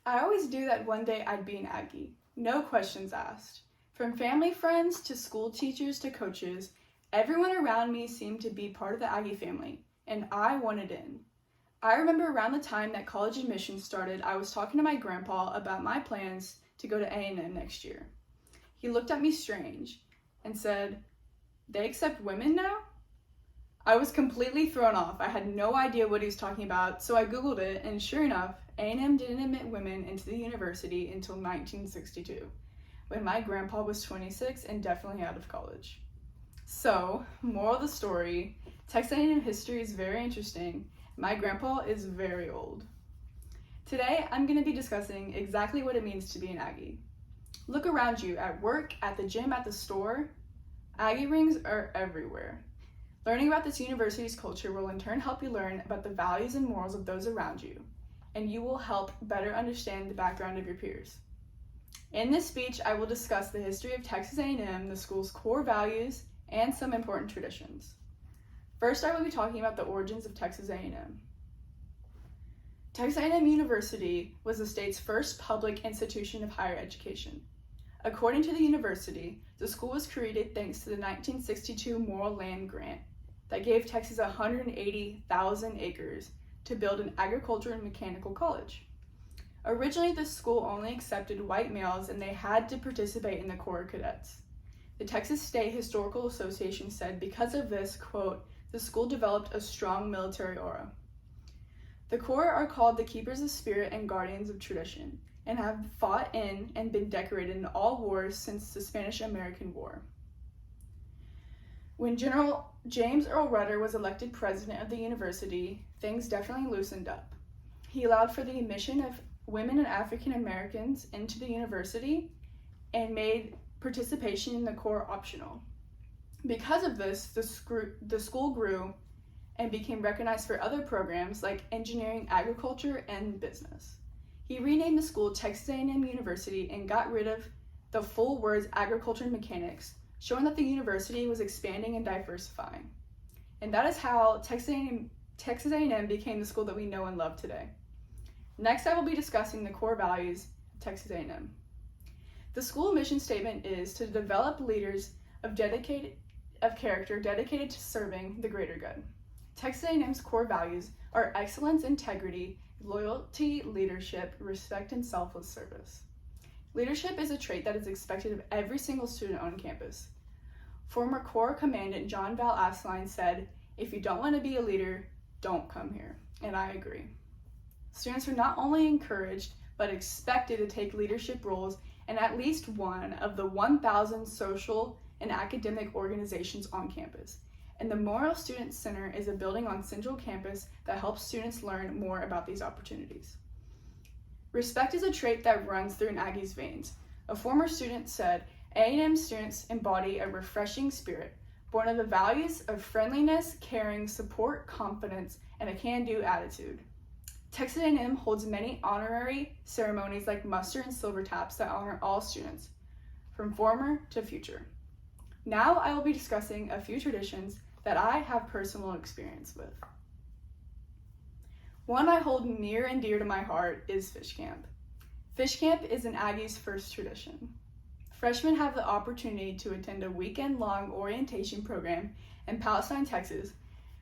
I always knew that one day I'd be an Aggie. No questions asked. From family friends to school teachers to coaches, everyone around me seemed to be part of the Aggie family, and I wanted in. I remember around the time that college admissions started, I was talking to my grandpa about my plans to go to A&M next year. He looked at me strange and said, "They accept women now?" I was completely thrown off. I had no idea what he was talking about, so I Googled it, and sure enough, A&M didn't admit women into the university until 1962, when my grandpa was 26 and definitely out of college. So, moral of the story, Texas A&M history is very interesting. My grandpa is very old. Today, I'm going to be discussing exactly what it means to be an Aggie. Look around you, at work, at the gym, at the store. Aggie rings are everywhere. Learning about this university's culture will in turn help you learn about the values and morals of those around you, and you will help better understand the background of your peers. In this speech, I will discuss the history of Texas A&M, the school's core values, and some important traditions. First, I will be talking about the origins of Texas A&M. Texas A&M University was the state's first public institution of higher education. According to the university, the school was created thanks to the 1962 Moral Land Grant that gave Texas 180,000 acres to build an agriculture and mechanical college. Originally, the school only accepted white males and they had to participate in the Corps of Cadets. The Texas State Historical Association said because of this, quote, the school developed a strong military aura. The Corps are called the keepers of spirit and guardians of tradition, and have fought in and been decorated in all wars since the Spanish-American War. When General James Earl Rudder was elected president of the university, things definitely loosened up. He allowed for the admission of women and African Americans into the university and made participation in the Corps optional. Because of this, the school grew and became recognized for other programs like engineering, agriculture, and business. He renamed the school Texas A&M University and got rid of the full words agriculture and mechanics, showing that the university was expanding and diversifying. And that is how Texas A&M became the school that we know and love today. Next, I will be discussing the core values of Texas A&M. The school mission statement is to develop leaders of character dedicated to serving the greater good. Texas A&M's core values are excellence, integrity, loyalty, leadership, respect, and selfless service. Leadership is a trait that is expected of every single student on campus. Former Corps Commandant John Val Asline said, "If you don't want to be a leader, don't come here," and I agree. Students are not only encouraged, but expected to take leadership roles in at least one of the 1,000 social and academic organizations on campus. And the Memorial Student Center is a building on Central Campus that helps students learn more about these opportunities. Respect is a trait that runs through an Aggie's veins. A former student said, "A&M students embody a refreshing spirit, born of the values of friendliness, caring, support, confidence, and a can-do attitude." Texas A&M holds many honorary ceremonies like muster and silver taps that honor all students, from former to future. Now I will be discussing a few traditions that I have personal experience with. One I hold near and dear to my heart is Fish Camp. Fish Camp is an Aggie's first tradition. Freshmen have the opportunity to attend a weekend-long orientation program in Palestine, Texas,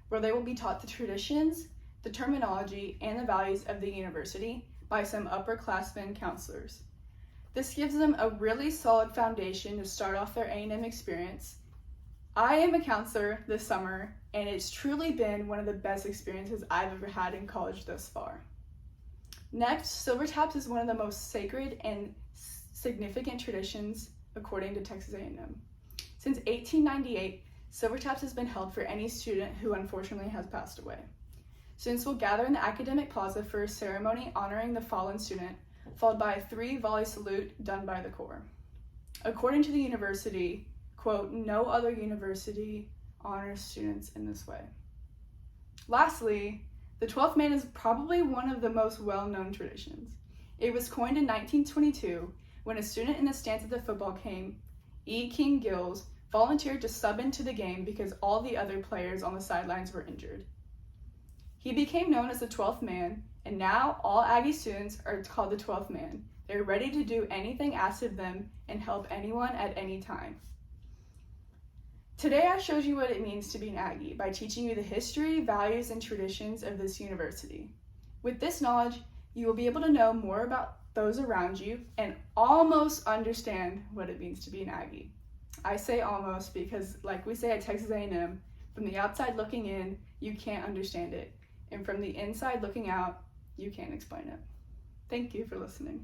where they will be taught the traditions, the terminology, and the values of the university by some upperclassmen counselors. This gives them a really solid foundation to start off their A&M experience. I am a counselor this summer, and it's truly been one of the best experiences I've ever had in college thus far. Next, Silver Taps is one of the most sacred and significant traditions according to Texas A&M. Since 1898, Silver Taps has been held for any student who unfortunately has passed away. Students will gather in the academic plaza for a ceremony honoring the fallen student, followed by a 3-volley salute done by the Corps. According to the university, quote, "No other university honors students in this way." Lastly, the 12th man is probably one of the most well-known traditions. It was coined in 1922 when a student in the stands of the football game, E. King Gills, volunteered to sub into the game because all the other players on the sidelines were injured. He became known as the 12th man, and now all Aggie students are called the 12th man. They're ready to do anything asked of them and help anyone at any time. Today I showed you what it means to be an Aggie by teaching you the history, values, and traditions of this university. With this knowledge, you will be able to know more about those around you and almost understand what it means to be an Aggie. I say almost because, like we say at Texas A&M, from the outside looking in, you can't understand it. And from the inside looking out, you can't explain it. Thank you for listening.